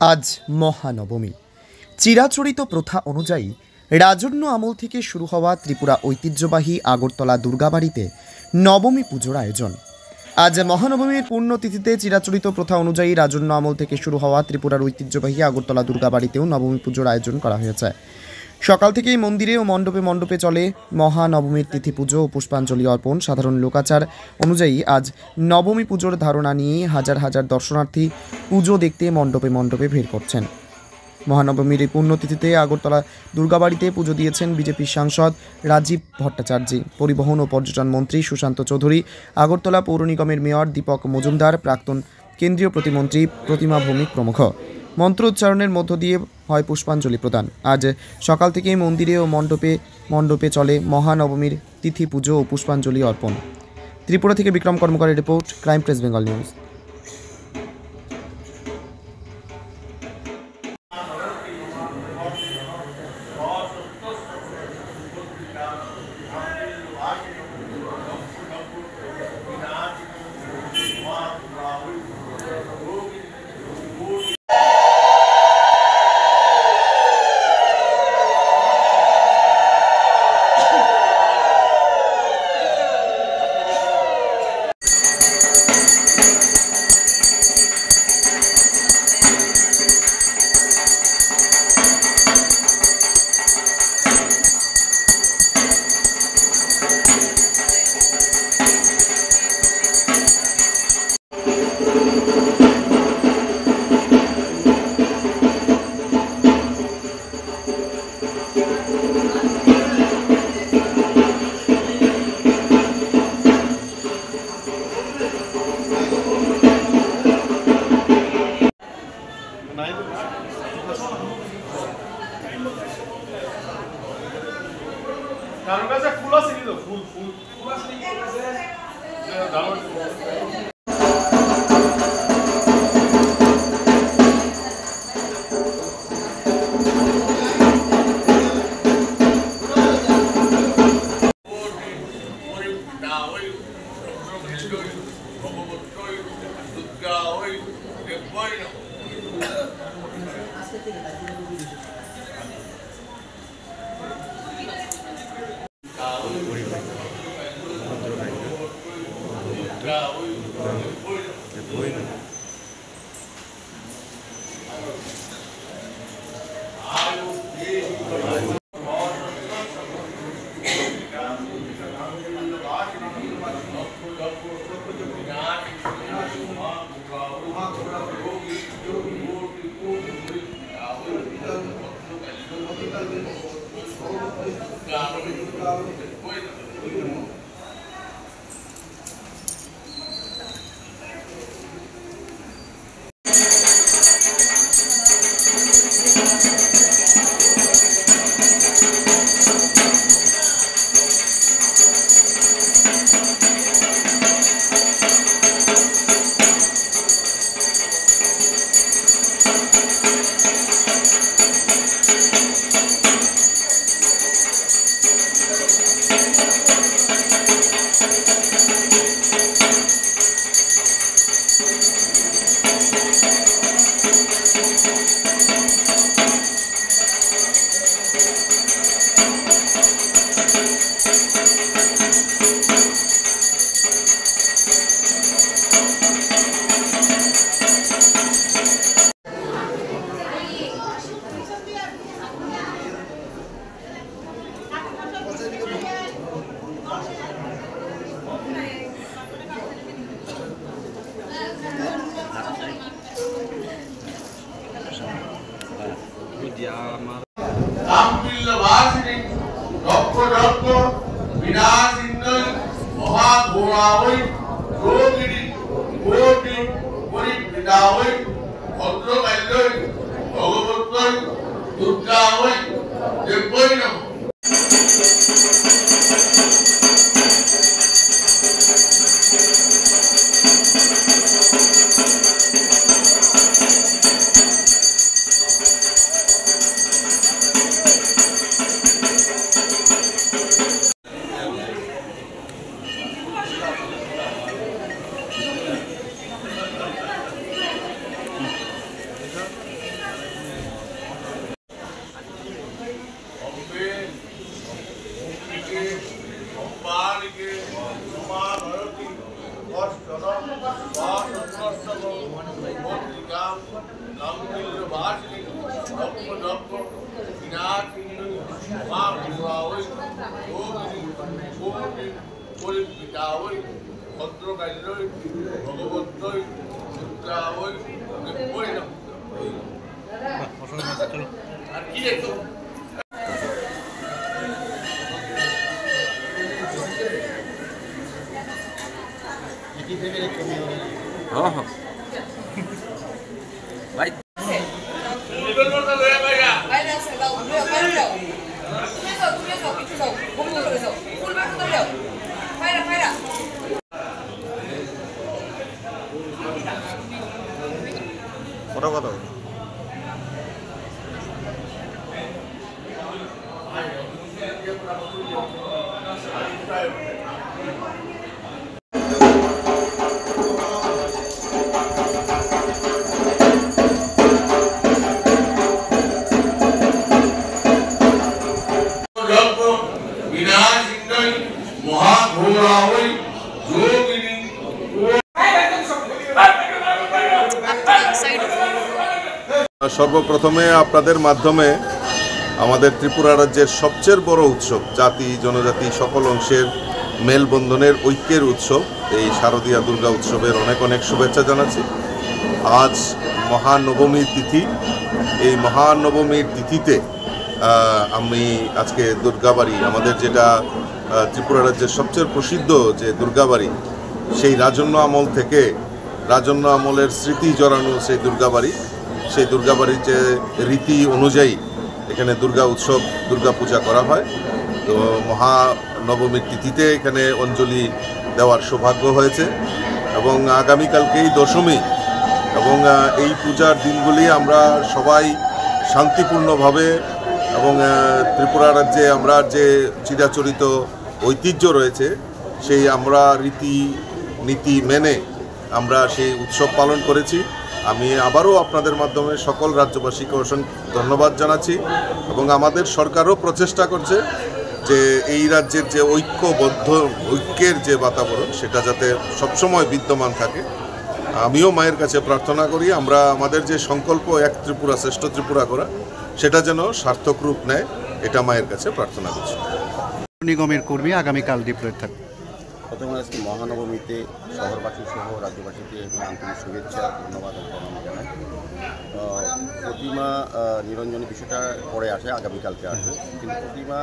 আজ মহানবমী। চিরাচরিত প্রথা অনুযায়ী রাজন্য আমল থেকে শুরু হওয়া ত্রিপুরা ঐতিহ্যবাহী আগরতলা দুর্গাবাড়িতে নবমী পুজোর আয়োজন। আজ মহানবমীর পুণ্যতিথিতে চিরাচরিত প্রথা অনুযায়ী রাজন্য আমল থেকে শুরু হওয়া ত্রিপুরার ঐতিহ্যবাহী আগরতলা দুর্গাবাড়িতেও নবমী পুজোর আয়োজন করা হয়েছে। সকাল থেকেই মন্দিরে ও মণ্ডপে মণ্ডপে চলে মহানবমীর তিথি পুজো ও পুষ্পাঞ্জলি অর্পণ। সাধারণ লোকাচার অনুযায়ী আজ নবমী পুজোর ধারণা নিয়ে হাজার হাজার দর্শনার্থী পুজো দেখতে মণ্ডপে মণ্ডপে ভিড় করছেন। মহানবমীর এই পুণ্যতিথিতে আগরতলা দুর্গাবাড়িতে পুজো দিয়েছেন বিজেপির সাংসদ রাজীব ভট্টাচার্য, পরিবহন ও পর্যটন মন্ত্রী সুশান্ত চৌধুরী, আগরতলা পৌর নিগমের মেয়র দীপক মজুমদার, প্রাক্তন কেন্দ্রীয় প্রতিমন্ত্রী প্রতিমা ভৌমিক প্রমুখ। মন্ত্রোচ্চারণের মধ্য দিয়ে হয় পুষ্পাঞ্জলি প্রদান। আজ সকাল থেকেই মন্দিরে ও মণ্ডপে মণ্ডপে চলে মহানবমীর তিথি পুজো ও পুষ্পাঞ্জলি অর্পণ। ত্রিপুরা থেকে বিক্রম কর্মকারের report, crime press Bengal news. কারণ কাছে ফুল আছে কিন্তু ফুল আছে কি ডাউনলোড সর্বপ্রথমে আপনাদের মাধ্যমে আমাদের ত্রিপুরা রাজ্যের সবচেয়ে বড় উৎসব, জাতি জনজাতি সকল অংশের মেলবন্ধনের ঐক্যের উৎসব এই শারদীয়া দুর্গা উৎসবের অনেক অনেক শুভেচ্ছা জানাচ্ছি। আজ মহানবমীর তিথি। এই মহানবমীর তিথিতে আমি আজকে দুর্গাবাড়ি, আমাদের যেটা ত্রিপুরা রাজ্যের সবচেয়ে প্রসিদ্ধ যে দুর্গাবাড়ি, সেই রাজন্য আমল থেকে রাজন্য আমলের স্মৃতি জড়ানো সেই দুর্গাবাড়ি, সেই দুর্গাবাড়ির যে রীতি অনুযায়ী এখানে দুর্গা উৎসব, দুর্গা পূজা করা হয়। তো মহানবমীর তিথিতে এখানে অঞ্জলি দেওয়ার সৌভাগ্য হয়েছে এবং আগামীকালকেই দশমী এবং এই পূজার দিনগুলি আমরা সবাই শান্তিপূর্ণভাবে এবং ত্রিপুরা রাজ্যে আমরা যে চিরাচরিত ঐতিহ্য রয়েছে সেই আমরা রীতি নীতি মেনে আমরা সেই উৎসব পালন করেছি। আমি আবারও আপনাদের মাধ্যমে সকল রাজ্যবাসীকে অসংখ্য ধন্যবাদ জানাচ্ছি এবং আমাদের সরকারও প্রচেষ্টা করছে যে এই রাজ্যের যে ঐক্যের যে বাতাবরণ সেটা যাতে সবসময় বিদ্যমান থাকে। আমিও মায়ের কাছে প্রার্থনা করি আমরা আমাদের যে সংকল্প এক ত্রিপুরা শ্রেষ্ঠ ত্রিপুরা করা, সেটা যেন সার্থক রূপ নেয়, এটা মায়ের কাছে প্রার্থনা করছি। নিগমের কর্মী আগামীকাল ডিপ্লয়েড থাকবে। প্রথমে আজকে মহানবমীতে শহরবাসী সহ রাজ্যবাসীকে আন্তরিক শুভেচ্ছা ধন্যবাদ প্রণাম জানাই। প্রতিমা নিরঞ্জনের বিষয়টা পরে আসে, আগামীকালকে আসবে, কিন্তু প্রতিমা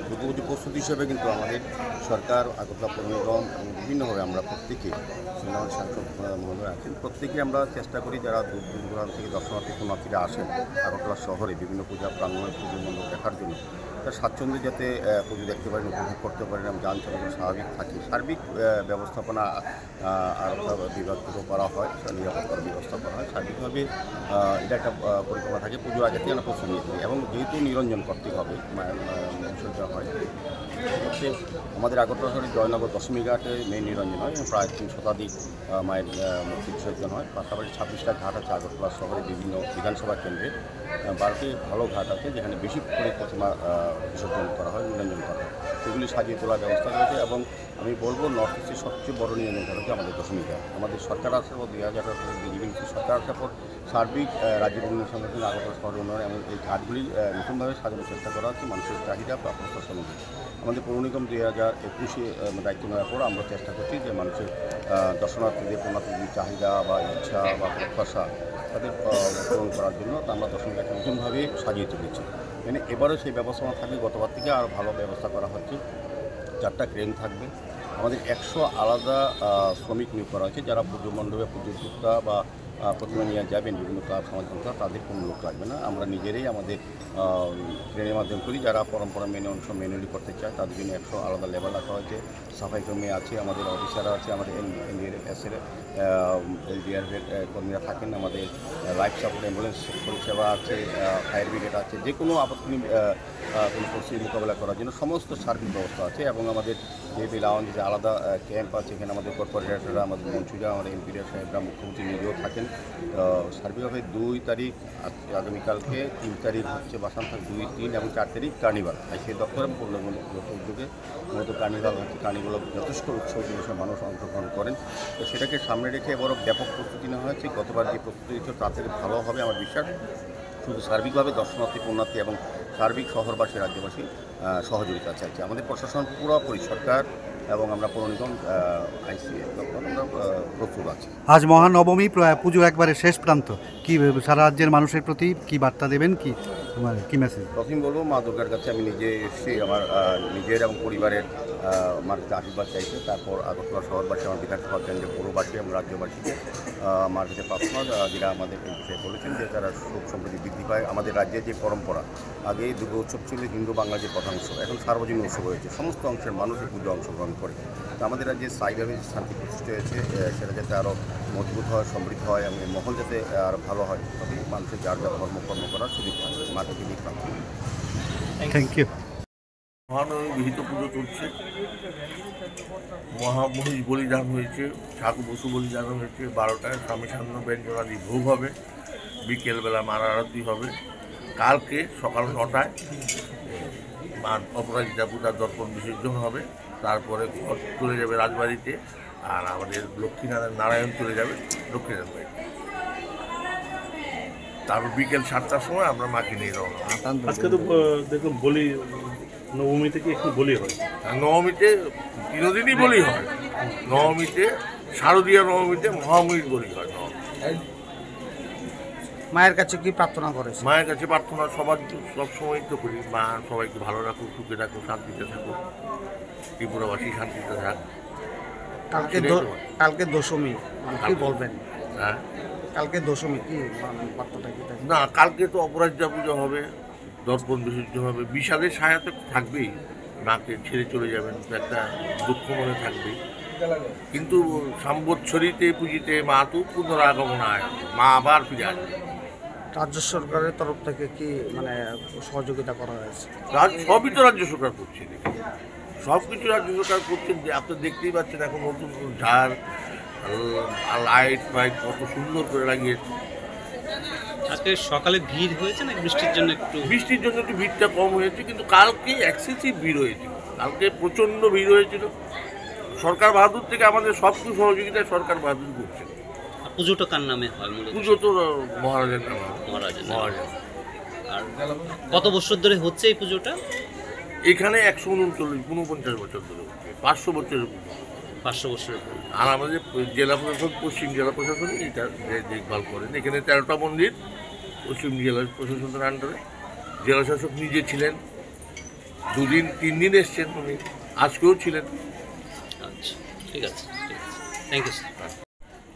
দুর্গাপুজোর প্রস্তুতি হিসেবে কিন্তু আমাদের সরকার, আগরতলা পৌর নিগম এবং বিভিন্নভাবে আমরা প্রত্যেকে আমাদের সাংসদ মহোদয় আছেন, প্রত্যেকে আমরা চেষ্টা করি যারা দূর দূরান্ত থেকে দর্শনার্থী পুণ্যার্থীরা আসেন আগরতলা শহরে বিভিন্ন পূজা প্রাঙ্গণে পুজো মণ্ডপ দেখার জন্য, তার স্বাচ্ছন্দ্যে যাতে পুজো দেখতে পারেন, উপভোগ করতে পারেন এবং যান চলাচল স্বাভাবিক থাকে, সার্বিক ব্যবস্থাপনা আরক্ষা বিভাগ থেকেও করা হয়, নিরাপত্তার ব্যবস্থা করা হয়। সার্বিকভাবে এটা একটা পরিকল্পনা থাকে পুজোর আগে থেকে আমরা প্রস্তুতি নিয়ে থাকি এবং যেহেতু নিরঞ্জন করতে হবে বিসর্জন হয়, আমাদের আগরতলা শহরের জয়নগর দশমী ঘাটে মেন নিরঞ্জন হয় এবং প্রায় 3 শতাধিক মায়ের মূর্তি বিসর্জন হয়। পাশাপাশি 26টা ঘাট আছে আগরতলা শহরে বিভিন্ন বিধানসভা কেন্দ্রে, 12টি ভালো ঘাট আছে যেখানে বেশি করে প্রতিমা বিসর্জন করা হয়, নিরঞ্জন করা হয়, সেগুলি সাজিয়ে তোলার ব্যবস্থা রয়েছে। এবং আমি বলবো নর্থ ইস্টের সবচেয়ে বড় নিরঞ্জন ঘাট হচ্ছে আমাদের দশমী ঘাট। আমাদের সরকার আসার পর 2018 বিজেপি সরকার আসার পর সার্বিক রাজ্যের উন্নয়ন সংগঠন আগরতলা শহর উন্নয়ন এবং এই ঘাটগুলি নতুনভাবে সাজানোর চেষ্টা করা হচ্ছে মানুষের চাহিদা বা প্রত্যাশা অনুযায়ী। আমাদের পৌর নিগম 2021-এ দায়িত্ব নেওয়ার পর আমরা চেষ্টা করছি যে মানুষের দর্শনার্থীদের পুণ্যার্থীদের চাহিদা বা ইচ্ছা বা প্রত্যাশা তাদের পূরণ করার জন্য আমরা দশমী ঘাটকে নতুনভাবে সাজিয়ে তুলেছি। মানে এবারও সেই ব্যবস্থাপনা থাকবে, গতবার থেকে আরও ভালো ব্যবস্থা করা হচ্ছে। 4টা ক্রেন থাকবে, আমাদের 100 আলাদা শ্রমিক নিয়োগ করা হয়েছে যারা পুজো মণ্ডপে পুজোর টুকটা বা প্রতিমা নিয়ে যাবেন বিভিন্ন ক্লাব সমাজ সংস্থা, তাদের কোনো লোক লাগবে না, আমরা নিজেরাই আমাদের ট্রেনের মাধ্যমে করি। যারা পরম্পরা মেনে অনুসরণ মেনুলি করতে চায় তাদের জন্য 100 আলাদা লেবার রাখা হয়েছে, সাফাই কর্মী আছে, আমাদের অফিসাররা আছে, আমাদের এনডিআরএফের এলডিআরএফের কর্মীরা থাকেন, আমাদের লাইফ সাপোর্ট অ্যাম্বুলেন্স পরিষেবা আছে, ফায়ার ব্রিগেড আছে, যে কোনো আপৎকালীন কোনো পরিস্থিতি মোকাবেলা করার জন্য সমস্ত সার্বিক ব্যবস্থা আছে। এবং আমাদের যে লাউঞ্জে যে আলাদা ক্যাম্প আছে, এখানে আমাদের কর্পোরেটররা, আমাদের মন্ত্রীরা, আমাদের এমপিরা সাহেবরা, মুখ্যমন্ত্রী নিজেও থাকেন। সার্বিকভাবে 2 তারিখ আগামীকালকে, 3 তারিখ হচ্ছে বাসান থাক, 2, 3 এবং 4 তারিখ কার্নিভাল। সেই দপ্তরে যত উদ্যোগে মূলত কার্নিভাল হচ্ছে, কার্নিভাল যথেষ্ট উৎসব জিনিসের মানুষ অংশগ্রহণ করেন। তো সেটাকে সামনে সামনে রেখে এবারও ব্যাপক প্রস্তুতি নেওয়া হয়েছে। গতবার যে প্রস্তুতি ছিল তার থেকে ভালো হবে আমার বিশ্বাস। শুধু সার্বিকভাবে দর্শনার্থী, পুণ্যার্থী এবং সার্বিক শহরবাসী, রাজ্যবাসী সহযোগিতা চাইছে। আমাদের প্রশাসন পুরোপুরি, সরকার এবং আমরা পৌর নিগম, আইসিএ আমরা প্রস্তুত আছি। আজ মহানবমী, পুজো একবারে শেষ প্রান্ত, কি সারা রাজ্যের মানুষের প্রতি কি বার্তা দেবেন, কি মেসেজ? প্রথম বলবো, মা দুর্গার কাছে আমি নিজে এসেছি আমার নিজের এবং পরিবারের মার কাছে আশীর্বাদ চাইতে। তারপর আগরতলা শহরবাসী, আমার বিধানসভা কেন্দ্রের পৌরবাসী এবং রাজ্যবাসীকে মার কাছে প্রার্থনা, যারা আমাদের বিষয়ে বলেছেন যে তারা সুখ সমৃদ্ধি বৃদ্ধি পায়। আমাদের রাজ্যের যে পরম্পরা, আগে দুর্গা উৎসব ছিল হিন্দু বাংলার যে প্রধান উৎসব, এখন সার্বজনীন উৎসব হয়েছে, সমস্ত অংশের মানুষ এই পুজো অংশগ্রহণ করে। তো আমাদের রাজ্যে স্থায়ীভাবে শান্তি প্রতিষ্ঠা হয়েছে, সেটা যাতে আরও মজবুত হয়, সমৃদ্ধ হয় এবং মহল যাতে আরও ভালো হয়, তবে মানুষের যার যা কর্ম করার সুযোগ পায়। মাকে দিয়ে প্রার্থনা। Thank you. মহানবমী বিহিত পুজো চলছে, মহিষ বলিদান হয়েছে, ঠাকুর বসু বলিদান হয়েছে। 12টায় স্বামী সান্ন ব্যঞ্জনাদি ভোগ হবে, বিকেলবেলা মার আরতি হবে। কালকে সকাল 9টায় মা অপরাজিতা পূজার দর্পণ বিসর্জন হবে। তারপরে ঘর চলে যাবে রাজবাড়িতে, আর আমাদের নারায়ণ চলে যাবে লক্ষ্মীনারায়ণ বাড়িতে। তারপর বিকেল 7টার সময় আমরা মাকে নিয়ে রওনা। আজকে তো দেখুন বলি, নবমী থেকে একটু বলি হয়, নবমীতে তিনদিনই বলি হয়। নবমীতে শারদীয় নবমীতে মহামহিষ বলি হয়। মায়ের কাছে কি প্রার্থনা করেছে? মায়ের কাছে প্রার্থনা সবসময় তো করি, মা সবাইকে ভালো রাখুক, সুখে রাখুক, শান্তিতে থাকুক, ত্রিপুরাবাসী শান্তিতে থাক। কালকে দশমী, কি বলবেন? হ্যাঁ, কালকে দশমী, কি বার্তাটা কি? না, কালকে তো অপরাজিতা পুজো হবে, দর্পণ বিসর্জন হবে। বিষাদের ছায়া তো থাকবেই, মাকে ছেড়ে চলে যাবেন, একটা দুঃখ মনে থাকবেই। কিন্তু সম্বৎসরিতে পুজিতে মা তো পুনরাগমনায়, মা আবার ফিরে আসবে। রাজ্য সরকারের তরফ থেকে কি সহযোগিতা করা হয়েছে? সবই তো রাজ্য সরকার করছে, সব কিছু রাজ্য সরকার করছেন। যে আপনি দেখতেই পাচ্ছেন এখন নতুন ঝাড়, লাইট ফাইট কত সুন্দর করে লাগিয়েছে। আজকে সকালে ভিড় হয়েছে না বৃষ্টির জন্য? বৃষ্টির জন্য একটু ভিড়টা কম হয়েছে, কিন্তু কালকে এক্সেসিভ ভিড় হয়েছিল। কালকে প্রচণ্ড ভিড় হয়েছিল। সরকার বাহাদুর থেকে আমাদের সব কিছু সহযোগিতায় সরকার বাহাদুর করছে। পুজোটা কার নামে হয়? পুজো তো মহারাজের নামে। মহারাজের। আর কত বছর ধরে হচ্ছে এই পুজোটা? এখানে 149 বছর ধরে হচ্ছে, 500 বছরের পুজো। 500 বছর। আর আমাদের জেলা প্রশাসন, পশ্চিম জেলা প্রশাসন এটা দেখভাল করেন। এখানে 13টা মন্দির পশ্চিম জেলা প্রশাসনের আন্ডারে। জেলা শাসক নিজে ছিলেন, 3 দিন এসছেন উনি, আজকেও ছিলেন। अच्छा, ठीक है, थैंक यू सर।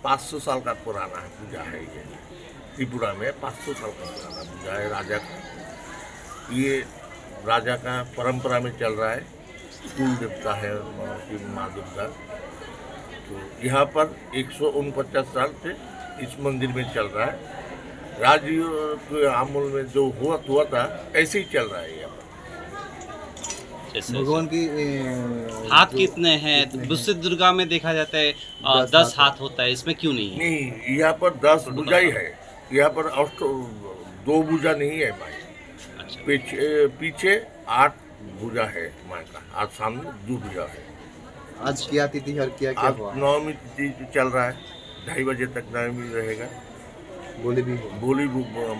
500 साल का पुराना पूजा है ये, त्रिपुरा में 500 साल का पुराना पूजा है। राजा का ये राजा का परंपरा में चल रहा है। कुल देवता है माँ दुर्गा। तो यहाँ पर 149 साल से इस मंदिर में चल रहा है। राजियों के अमल में जो हुआ था ऐसे ही चल रहा है। यहाँ भगवान की हाथ कितने हैं? दूसरी दुर्गा में देखा जाता है 10 हाथ होता है, इसमें क्यों नहीं है? नहीं, यहाँ पर 10 भुजा ही है। यहाँ पर 2 भुजा नहीं है माई। अच्छा, पीछे 8 भुजा है माई का, आज सामने 2 भुजा है। आज क्या तिथि और क्या आज नवमी तिथि चल रहा है, 2:30 बजे तक नवमी रहेगा। बोली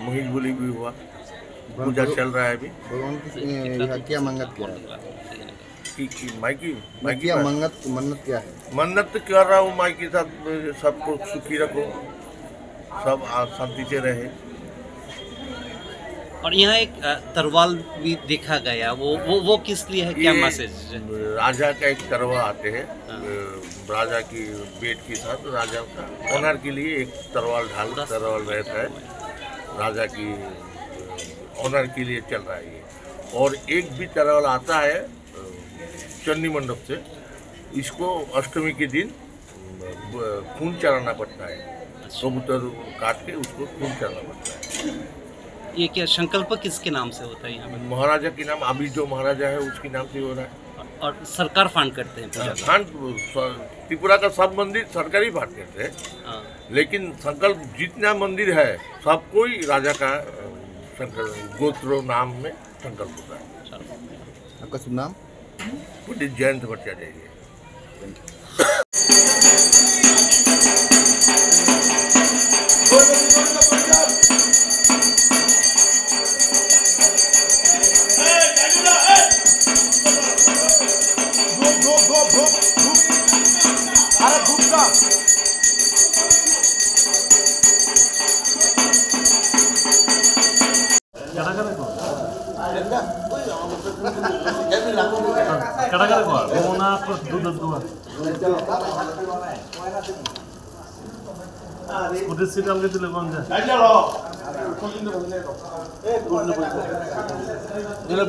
महीष बोली भी हुआ, पूजा चल रहा है अभी। भगवान की क्या मन्नत क्या है? माई की मन्नत क्या है? मन्नत कर रहा हूँ माई के साथ, सबको सुखी रखो, सब शांति से रहे। और यहाँ एक तरवाल भी देखा गया, वो किस लिए है, क्या मैसेज? राजा का एक तरवा आते हैं, राजा की बेट के साथ राजा का ऑनर के लिए एक तरवाल रहता है, राजा की ऑनर के लिए चल रहा है ये। और एक भी तरवाल आता है चंडी मंडप से, इसको अष्टमी के दिन खून चढ़ाना पड़ता है। कबूतर काट के उसको खून चढ़ाना पड़ता है। ये क्या संकल्प किसके नाम से होता है यहाँ पे? महाराजा के नाम, अभी जो महाराजा है उसके नाम से हो रहा है। और सरकार फंड करते हैं पूजा? फंड त्रिपुरा का सब मंदिर सरकारी फंड करते हैं, लेकिन संकल्प जितना मंदिर है सबको ही राजा का गोत्र नाम में संकल्प होता है। आपका शुभ नाम? पंडित जयंत भट्टाचार्य।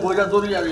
বইটা দড়ি আর